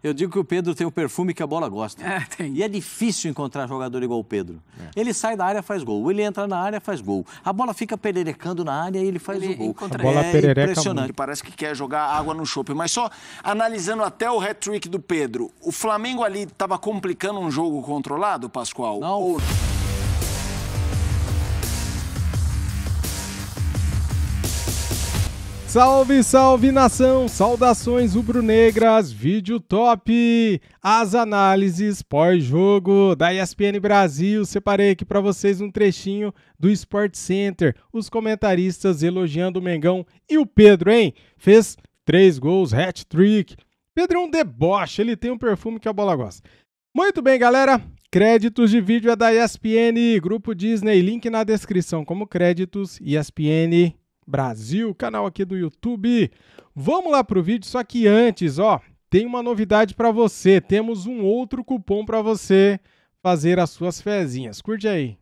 Eu digo que o Pedro tem o perfume que a bola gosta. Tem. E é difícil encontrar jogador igual o Pedro. Ele sai da área, faz gol. Ele entra na área, faz gol. A bola fica pererecando na área e ele faz o gol. A bola perereca impressionante. muito. Parece que quer jogar água no chope. Mas só analisando até o hat-trick do Pedro, o Flamengo ali estava complicando um jogo controlado, Pascoal? Não. Ou... Salve, salve nação! Saudações rubro-negras, vídeo top! As análises pós-jogo da ESPN Brasil. Separei aqui para vocês um trechinho do Sport Center. Os comentaristas elogiando o Mengão e o Pedro, hein? Fez 3 gols, hat-trick. Pedro é um deboche, ele tem um perfume que a bola gosta. Muito bem, galera. Créditos de vídeo é da ESPN, Grupo Disney, link na descrição como créditos, ESPN Brasil, canal aqui do YouTube. Vamos lá pro vídeo, só que antes, ó, tem uma novidade para você. Temos um outro cupom para você fazer as suas fezinhas. Curte aí.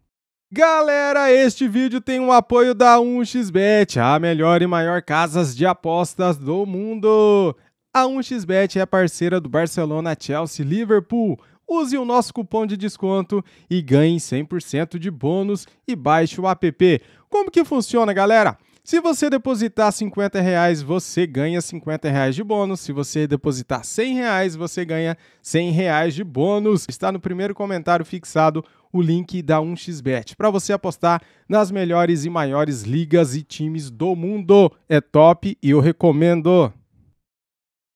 Galera, este vídeo tem um apoio da 1xBet, a melhor e maior casas de apostas do mundo. A 1xBet é parceira do Barcelona, Chelsea, Liverpool. Use o nosso cupom de desconto e ganhe 100% de bônus e baixe o app. Como que funciona, galera? Se você depositar R$50, você ganha R$50 de bônus. Se você depositar R$100, você ganha R$100 de bônus. Está no primeiro comentário fixado o link da 1xBet para você apostar nas melhores e maiores ligas e times do mundo. É top e eu recomendo.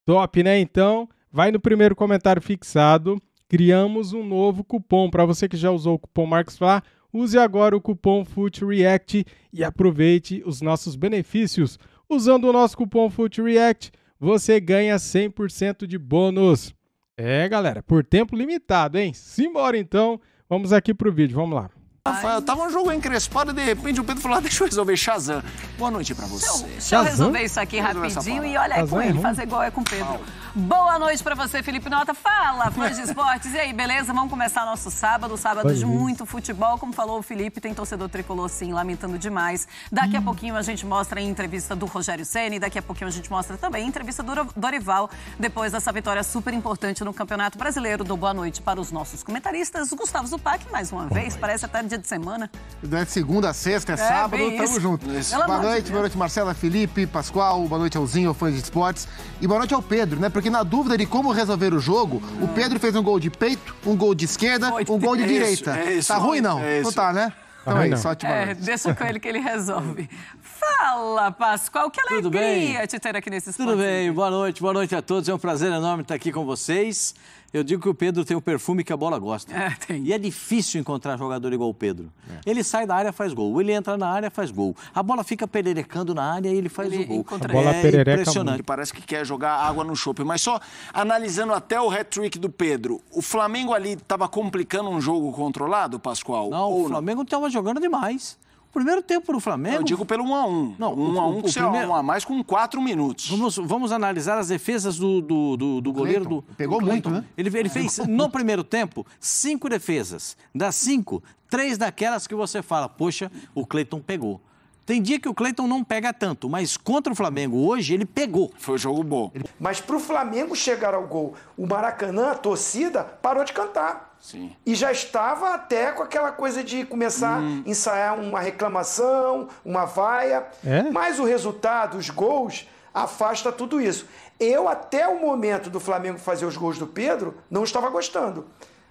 Top, né? Então, vai no primeiro comentário fixado. Criamos um novo cupom. Para você que já usou o cupom MarcosFla, use agora o cupom FUTREACT e aproveite os nossos benefícios. Usando o nosso cupom FUTREACT, você ganha 100% de bônus. É, galera, por tempo limitado, hein? Simbora então, vamos aqui pro vídeo, vamos lá. Rafael, tava um jogo encrespado e de repente o Pedro falou, deixa eu resolver Shazam. Boa noite pra você. Deixa eu resolver isso aqui rapidinho e olha, é com ele, fazer igual é com o Pedro. Boa noite pra você, Felipe Nota. Fala, fãs de esportes. E aí, beleza? Vamos começar nosso sábado de muito futebol. Como falou o Felipe, tem torcedor tricolor sim, lamentando demais. Daqui a pouquinho a gente mostra a entrevista do Rogério Ceni, daqui a pouquinho a gente mostra também a entrevista do Dorival, depois dessa vitória super importante no Campeonato Brasileiro. Dou boa noite para os nossos comentaristas. Gustavo Zupac, mais uma vez, parece até dia de semana. É segunda, sexta, sábado, tamo junto. Boa noite, Marcela, Felipe, Pascoal, boa noite ao Zinho, fãs de esportes. E boa noite ao Pedro, né? Porque na dúvida de como resolver o jogo, o Pedro fez um gol de peito, um gol de esquerda, um gol de direita. Tá ruim, não? Não tá, né? Então é isso, ótima noite. Deixa com ele que ele resolve. Fala, Pascoal, que alegria te ter aqui nesse espaço. Tudo bem, boa noite a todos. É um prazer enorme estar aqui com vocês. Eu digo que o Pedro tem o perfume que a bola gosta. Tem. E é difícil encontrar jogador igual o Pedro. Ele sai da área, faz gol. Ele entra na área, faz gol. A bola fica pererecando na área e ele faz o gol. A bola perereca impressionante. muito. Parece que quer jogar água no chope. Mas só analisando até o hat-trick do Pedro, o Flamengo ali estava complicando um jogo controlado, Pascoal? Não, o Flamengo estava jogando demais. O primeiro tempo do Flamengo... Eu digo pelo 1-1. Não, 1-1 que será 1 a mais com 4 minutos. Vamos analisar as defesas do goleiro do... Pegou do muito, né? Ele fez, no primeiro tempo, 5 defesas. Das 5, 3 daquelas que você fala, poxa, o Cleiton pegou. Tem dia que o Cleiton não pega tanto, mas contra o Flamengo hoje, ele pegou. Foi um jogo bom. Mas para o Flamengo chegar ao gol, o Maracanã, a torcida, parou de cantar. Sim. E já estava até com aquela coisa de começar a ensaiar uma reclamação, uma vaia. Mas o resultado, os gols, afasta tudo isso. Eu, até o momento do Flamengo fazer os gols do Pedro, não estava gostando.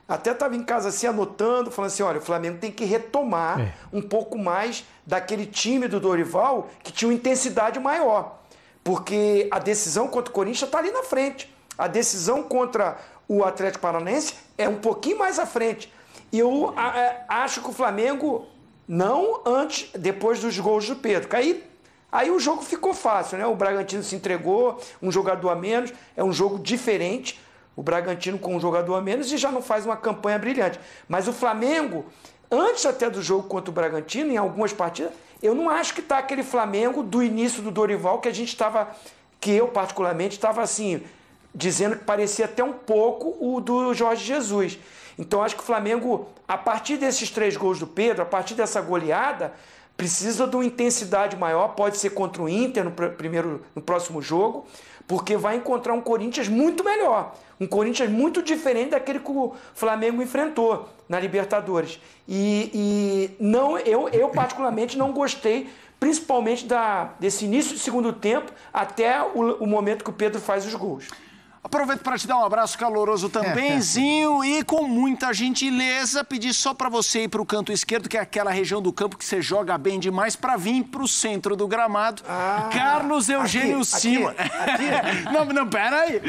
Até estava em casa assim, anotando, falando assim, olha, o Flamengo tem que retomar um pouco mais daquele time do Dorival que tinha uma intensidade maior. Porque a decisão contra o Corinthians está ali na frente. A decisão contra o Atlético Paranaense é um pouquinho mais à frente. E eu acho que o Flamengo, não antes, depois dos gols do Pedro. Aí o jogo ficou fácil, né? O Bragantino se entregou, um jogador a menos, é um jogo diferente. O Bragantino com um jogador a menos e já não faz uma campanha brilhante. Mas o Flamengo, antes até do jogo contra o Bragantino, em algumas partidas, eu não acho que está aquele Flamengo do início do Dorival que a gente estava, que eu particularmente estava assim, dizendo que parecia até um pouco o do Jorge Jesus. Então acho que o Flamengo, a partir desses 3 gols do Pedro, a partir dessa goleada, precisa de uma intensidade maior, pode ser contra o Inter no próximo jogo, porque vai encontrar um Corinthians muito melhor, um Corinthians muito diferente daquele que o Flamengo enfrentou na Libertadores. Eu particularmente não gostei, principalmente desse início do segundo tempo até o momento que o Pedro faz os gols. Aproveito para te dar um abraço caloroso também, Zinho, e com muita gentileza pedir só para você ir para o canto esquerdo, que é aquela região do campo que você joga bem demais, para vir para o centro do gramado. Carlos Eugênio Simon. Não, peraí.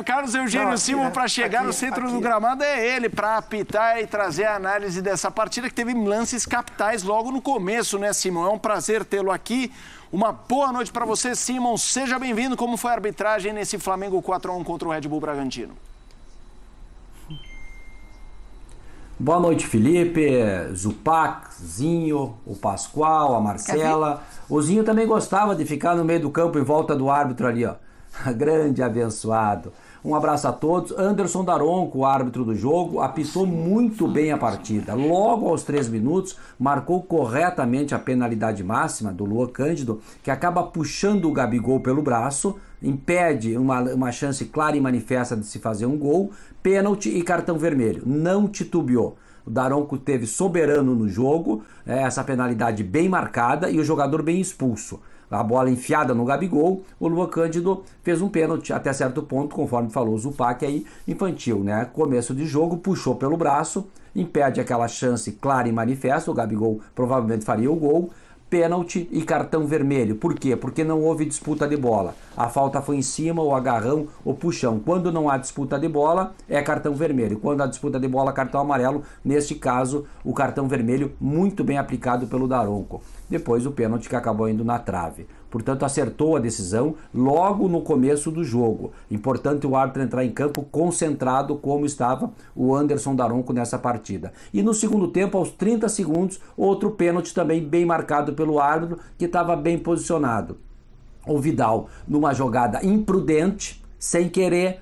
Carlos Eugênio Simon, para chegar no centro do gramado, é ele, para apitar e trazer a análise dessa partida, que teve lances capitais logo no começo, né, Simon? É um prazer tê-lo aqui. Uma boa noite para você, Simon. Seja bem-vindo. Como foi a arbitragem nesse Flamengo 4-1 contra o Red Bull Bragantino? Boa noite, Felipe, Zupac, Zinho, o Pascoal, a Marcela. O Zinho também gostava de ficar no meio do campo em volta do árbitro ali, ó. Grande abençoado. Um abraço a todos. Anderson Daronco, o árbitro do jogo, apitou muito bem a partida. Logo aos 3 minutos, marcou corretamente a penalidade máxima do Luan Cândido, que acaba puxando o Gabigol pelo braço, impede uma chance clara e manifesta de se fazer um gol, pênalti e cartão vermelho. Não titubeou. O Daronco teve soberano no jogo, essa penalidade bem marcada e o jogador bem expulso. A bola enfiada no Gabigol, o Luan Cândido fez um pênalti até certo ponto, conforme falou o Zupac aí, infantil, né? Começo de jogo, puxou pelo braço, impede aquela chance clara e manifesta, o Gabigol provavelmente faria o gol, pênalti e cartão vermelho. Por quê? Porque não houve disputa de bola. A falta foi em cima, o agarrão, o puxão. Quando não há disputa de bola, é cartão vermelho. Quando há disputa de bola, cartão amarelo. Neste caso, o cartão vermelho muito bem aplicado pelo Daronco. Depois o pênalti que acabou indo na trave. Portanto, acertou a decisão logo no começo do jogo. Importante o árbitro entrar em campo concentrado, como estava o Anderson Daronco nessa partida. E no segundo tempo, aos 30 segundos, outro pênalti também bem marcado pelo árbitro, que estava bem posicionado. O Vidal, numa jogada imprudente, sem querer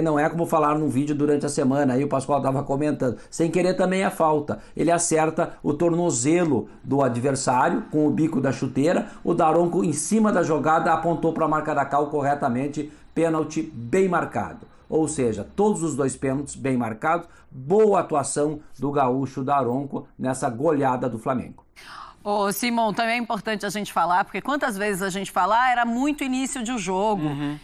não é como falar num vídeo durante a semana, aí o Pascoal estava comentando, sem querer também é falta. Ele acerta o tornozelo do adversário com o bico da chuteira, o Daronco em cima da jogada apontou para a marca da cal corretamente, pênalti bem marcado. Ou seja, todos os 2 pênaltis bem marcados, boa atuação do gaúcho Daronco nessa goleada do Flamengo. Ô, Simon, também é importante a gente falar, porque quantas vezes a gente fala, era muito início de jogo,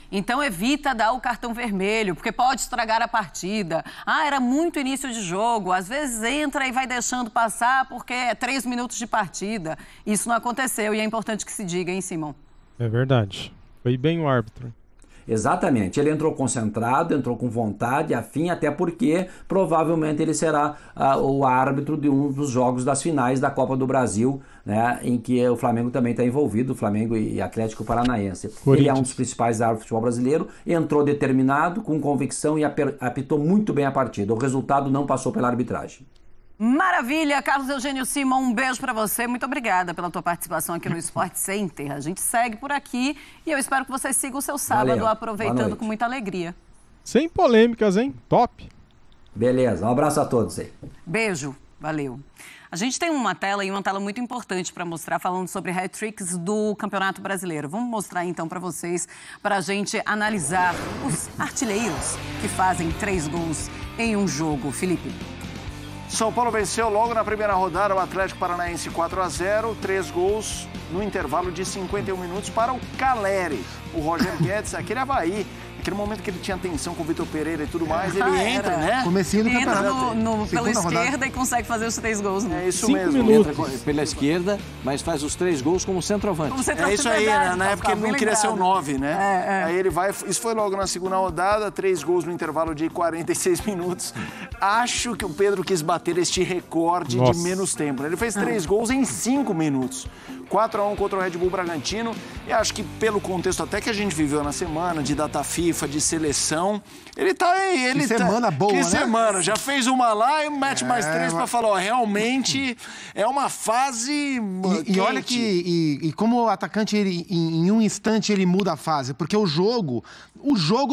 então evita dar o cartão vermelho, porque pode estragar a partida. Era muito início de jogo, às vezes entra e vai deixando passar porque é 3 minutos de partida. Isso não aconteceu e é importante que se diga, hein, Simon? É verdade. Foi bem o árbitro. Exatamente, ele entrou concentrado, entrou com vontade, afim, até porque provavelmente ele será o árbitro de um dos jogos das finais da Copa do Brasil, né, em que o Flamengo também está envolvido, o Flamengo e Atlético Paranaense. Ele é um dos principais árbitros do futebol brasileiro, entrou determinado, com convicção e apitou muito bem a partida. O resultado não passou pela arbitragem. Maravilha, Carlos Eugênio Simon, um beijo pra você. Muito obrigada pela tua participação aqui no Sport Center. A gente segue por aqui e eu espero que você siga o seu sábado aproveitando com muita alegria. Sem polêmicas, hein? Top. Beleza, um abraço a todos aí. Beijo, valeu. A gente tem uma tela muito importante para mostrar, falando sobre hat-tricks do Campeonato Brasileiro. Vamos mostrar então para vocês, para a gente analisar os artilheiros que fazem 3 gols em um jogo. Felipe. São Paulo venceu logo na primeira rodada o Atlético Paranaense 4-0, 3 gols no intervalo de 51 minutos para o Caleri. O Roger Guedes, aquele Avaí, aquele momento que ele tinha tensão com o Vitor Pereira e tudo mais, ele entra, né? Comecinho do campeonato. Entra pela esquerda e consegue fazer os 3 gols, né? É isso mesmo. Minutos. Entra pela esquerda, mas faz os 3 gols como centroavante. É isso aí, né? Na época ele não queria ser o 9, né? Aí ele vai, isso foi logo na segunda rodada, 3 gols no intervalo de 46 minutos. Acho que o Pedro quis bater este recorde de menos tempo. Ele fez 3 gols em 5 minutos. 4-1 contra o Red Bull Bragantino. E acho que pelo contexto até que a gente viveu na semana, de data FIFA, de seleção, ele tá aí. Que semana boa, né? Que semana. Já fez uma lá e mete mais 3 para falar, ó, realmente é uma fase e olha que como o atacante, em um instante, ele muda a fase. Porque o jogo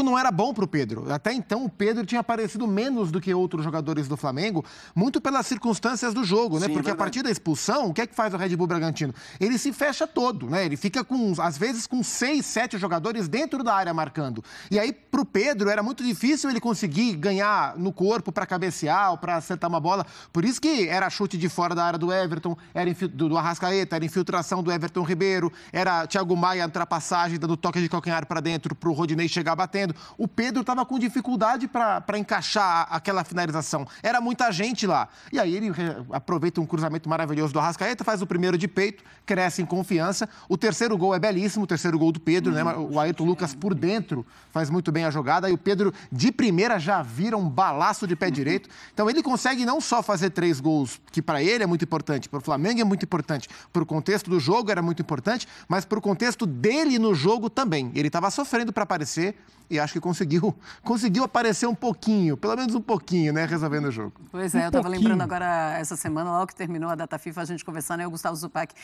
não era bom pro Pedro. Até então, o Pedro tinha aparecido menos do que outros jogadores do Flamengo, muito pelas circunstâncias do jogo, né? Sim, porque a partir da expulsão, o que é que faz o Red Bull Bragantino? Ele se fecha todo, né? Ele fica às vezes com 6, 7 jogadores dentro da área marcando. E aí, pro Pedro, era muito difícil ele conseguir ganhar no corpo para cabecear ou para acertar uma bola. Por isso que era chute de fora da área do Everton, era do Arrascaeta, era infiltração do Everton Ribeiro, era Thiago Maia, ultrapassagem, dando toque de calcanhar para dentro pro Rodinei chegar batendo. O Pedro estava com dificuldade para encaixar aquela finalização. Era muita gente lá. E aí ele aproveita um cruzamento maravilhoso do Arrascaeta, faz o primeiro de peito, cresce em confiança. O terceiro gol é belíssimo, o terceiro gol do Pedro, né? O Ayrton Lucas por dentro faz muito bem a jogada. E o Pedro, de primeira, já vira um balaço de pé direito. Então ele consegue não só fazer 3 gols, que para ele é muito importante, para o Flamengo é muito importante, para o contexto do jogo era muito importante, mas para o contexto dele no jogo também. Ele estava sofrendo para aparecer e acho que conseguiu aparecer um pouquinho, pelo menos um pouquinho, né, resolvendo o jogo. Pois é, eu estava lembrando agora, essa semana, logo que terminou a data FIFA, a gente conversando, eu e o Gustavo Zupac.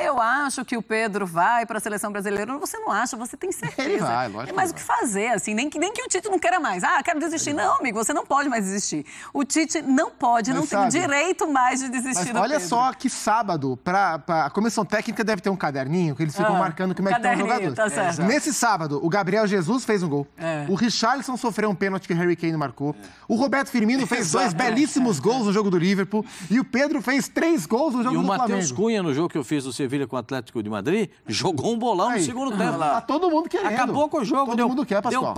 Eu acho que o Pedro vai para a seleção brasileira. Você não acha, você tem certeza. Ele vai, lógico. Tem mais o que fazer, assim, nem que o Tite não queira mais. Quero desistir. Não, amigo, você não pode mais desistir. O Tite não pode, não tem o direito mais de desistir do olha Pedro. só que sábado, a comissão técnica deve ter um caderninho que eles ficam marcando como é que estão os jogadores. Tá certo. Nesse sábado, o Gabriel Jesus fez um gol. O Richarlison sofreu um pênalti que o Harry Kane marcou. O Roberto Firmino fez 2 belíssimos gols no jogo do Liverpool. E o Pedro fez 3 gols no jogo do Flamengo. E o Matheus Cunha, no jogo que eu fiz do Sevilha com o Atlético de Madrid, jogou um bolão no segundo tempo. Tá todo mundo querendo. Acabou com o jogo. Todo mundo quer, Pascoal.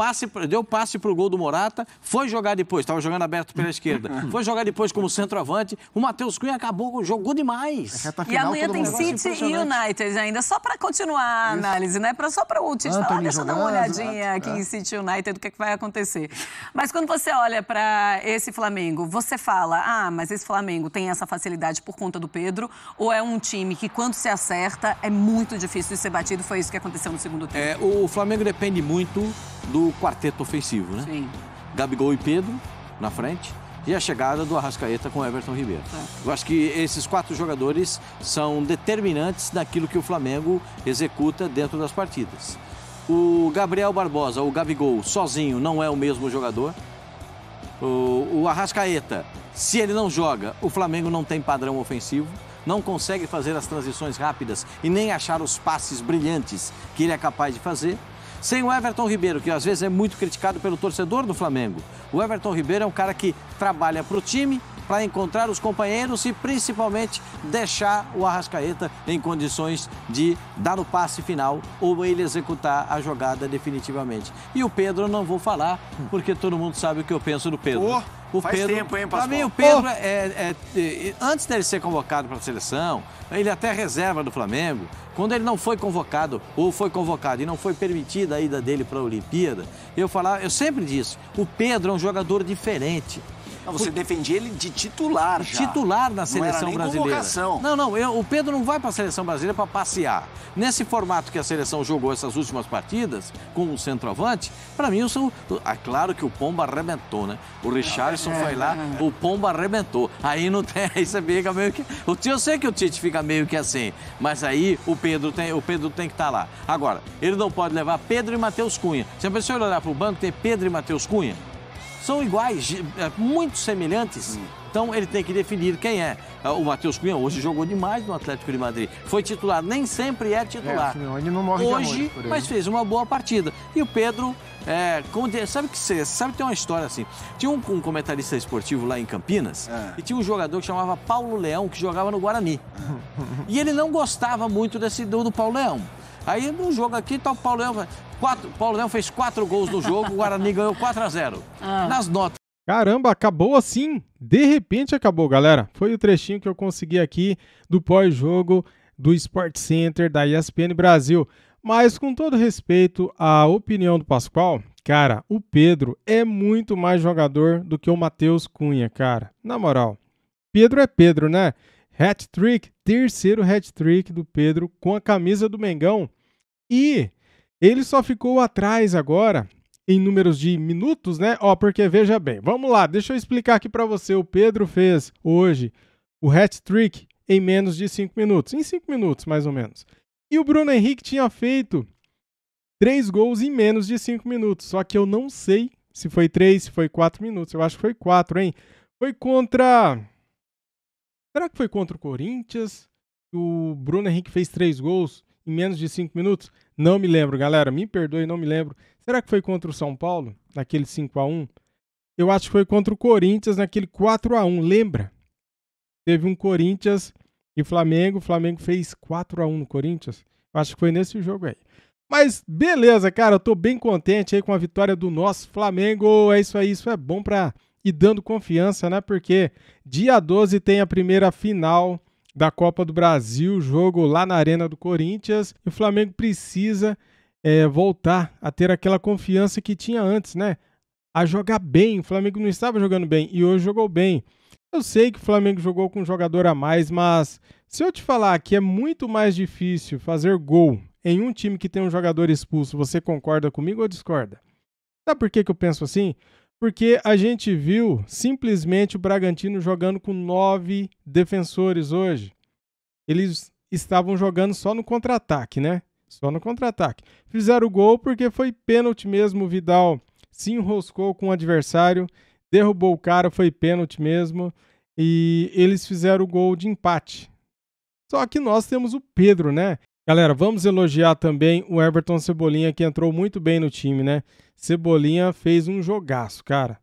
Deu passe pro gol do Morata, foi jogar depois, estava jogando aberto pela esquerda, foi jogar depois como centroavante. O Matheus Cunha acabou, jogou demais. E amanhã tem City e United ainda, só para continuar a análise, né? Só para o Tite falar, deixa eu dar uma olhadinha aqui em City e United, do que vai acontecer. Mas quando você olha para esse Flamengo, você fala, mas esse Flamengo tem essa facilidade por conta do Pedro, ou é um time que quando se acerta é muito difícil de ser batido? Foi isso que aconteceu no segundo tempo. O Flamengo depende muito do quarteto ofensivo, né? Sim. Gabigol e Pedro na frente e a chegada do Arrascaeta com o Everton Ribeiro. Eu acho que esses 4 jogadores são determinantes naquilo que o Flamengo executa dentro das partidas. O Gabriel Barbosa, o Gabigol, sozinho não é o mesmo jogador. O Arrascaeta, se ele não joga, o Flamengo não tem padrão ofensivo, não consegue fazer as transições rápidas e nem achar os passes brilhantes que ele é capaz de fazer. Sem o Everton Ribeiro, que às vezes é muito criticado pelo torcedor do Flamengo. O Everton Ribeiro é um cara que trabalha para o time, para encontrar os companheiros e principalmente deixar o Arrascaeta em condições de dar o passe final ou ele executar a jogada definitivamente. E o Pedro não vou falar, porque todo mundo sabe o que eu penso do Pedro. Faz tempo, hein, Pascoal? Para mim, o Pedro, antes dele ser convocado para a seleção, ele até reserva do Flamengo. Quando ele não foi convocado, ou foi convocado e não foi permitida a ida dele para a Olimpíada, eu sempre disse, o Pedro é um jogador diferente. Você defendia ele de titular já. Titular na seleção brasileira. Não, o Pedro não vai para a seleção brasileira para passear. Nesse formato que a seleção jogou essas últimas partidas, com o centroavante, para mim, claro que o Pomba arrebentou, né? O Richarlison foi lá, o Pomba arrebentou. Aí não tem, aí você fica meio que... Eu sei que o Tite fica meio que assim, mas aí o Pedro tem que estar lá. Agora, ele não pode levar Pedro e Matheus Cunha. Você pensou em olhar para o banco, tem Pedro e Matheus Cunha? São iguais, muito semelhantes. Então ele tem que definir quem é. O Matheus Cunha hoje jogou demais no Atlético de Madrid. Foi titular, nem sempre é titular. Ele não morre hoje, de amor por ele. Mas fez uma boa partida. E o Pedro, sabe que tem uma história assim. Tinha um comentarista esportivo lá em Campinas e tinha um jogador que chamava Paulo Leão, que jogava no Guarani. E ele não gostava muito do Paulo Leão. Aí no jogo aqui tá o Paulo Leão fez 4 gols no jogo, o Guarani ganhou 4-0. Nas notas. Caramba, acabou assim? De repente acabou, galera. Foi o trechinho que eu consegui aqui do pós-jogo do Sport Center da ESPN Brasil. Mas com todo respeito à opinião do Pascoal, cara, o Pedro é muito mais jogador do que o Matheus Cunha, cara. Na moral, Pedro é Pedro, né? hat-trick, terceiro hat-trick do Pedro com a camisa do Mengão. E ele só ficou atrás agora em números de minutos, né? Ó, porque veja bem, vamos lá, deixa eu explicar aqui para você. O Pedro fez hoje o hat-trick em menos de 5 minutos, em 5 minutos mais ou menos. E o Bruno Henrique tinha feito 3 gols em menos de 5 minutos, só que eu não sei se foi 3, se foi 4 minutos, eu acho que foi 4, hein? Foi contra... Será que foi contra o Corinthians? O Bruno Henrique fez 3 gols em menos de 5 minutos? Não me lembro, galera, me perdoe, não me lembro. Será que foi contra o São Paulo, naquele 5-1? Eu acho que foi contra o Corinthians, naquele 4-1, lembra? Teve um Corinthians e Flamengo, o Flamengo fez 4-1 no Corinthians. Eu acho que foi nesse jogo aí. Mas beleza, cara, eu tô bem contente aí com a vitória do nosso Flamengo. É isso aí, isso é bom pra ir dando confiança, né? Porque dia 12 tem a primeira final da Copa do Brasil, jogo lá na Arena do Corinthians. E o Flamengo precisa voltar a ter aquela confiança que tinha antes, né? A jogar bem. O Flamengo não estava jogando bem e hoje jogou bem. Eu sei que o Flamengo jogou com um jogador a mais, mas se eu te falar que é muito mais difícil fazer gol em um time que tem um jogador expulso, você concorda comigo ou discorda? Sabe por que eu penso assim? Porque a gente viu simplesmente o Bragantino jogando com 9 defensores hoje. Eles estavam jogando só no contra-ataque, né? Só no contra-ataque. Fizeram o gol porque foi pênalti mesmo. O Vidal se enroscou com o adversário, derrubou o cara, foi pênalti mesmo. E eles fizeram o gol de empate. Só que nós temos o Pedro, né? Galera, vamos elogiar também o Everton Cebolinha, que entrou muito bem no time, né? Cebolinha fez um jogaço, cara.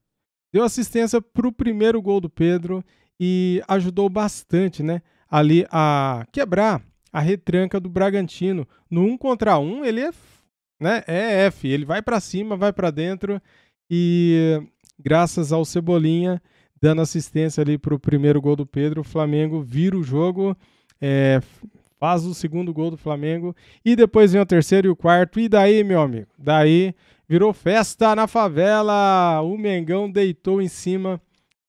Deu assistência pro primeiro gol do Pedro e ajudou bastante, né? Ali a quebrar a retranca do Bragantino. No 1 contra 1, ele é F. Ele vai para cima, vai para dentro e graças ao Cebolinha dando assistência ali pro primeiro gol do Pedro, o Flamengo vira o jogo, faz o segundo gol do Flamengo e depois vem o terceiro e o quarto. E daí, meu amigo? Daí virou festa na favela. O Mengão deitou em cima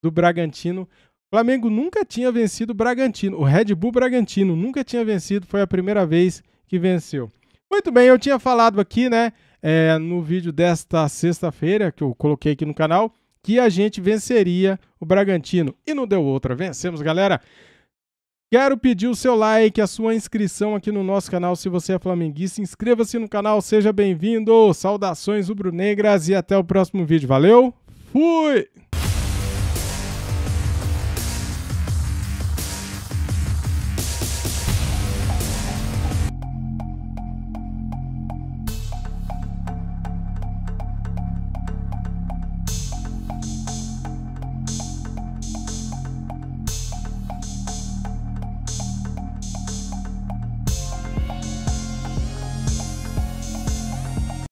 do Bragantino. O Flamengo nunca tinha vencido o Bragantino. O Red Bull Bragantino nunca tinha vencido. Foi a primeira vez que venceu. Muito bem, eu tinha falado aqui, né, no vídeo desta sexta-feira, que eu coloquei aqui no canal, que a gente venceria o Bragantino. E não deu outra. Vencemos, galera. Quero pedir o seu like, a sua inscrição aqui no nosso canal. Se você é flamenguista, inscreva-se no canal, seja bem-vindo. Saudações rubro-negras e até o próximo vídeo. Valeu, fui!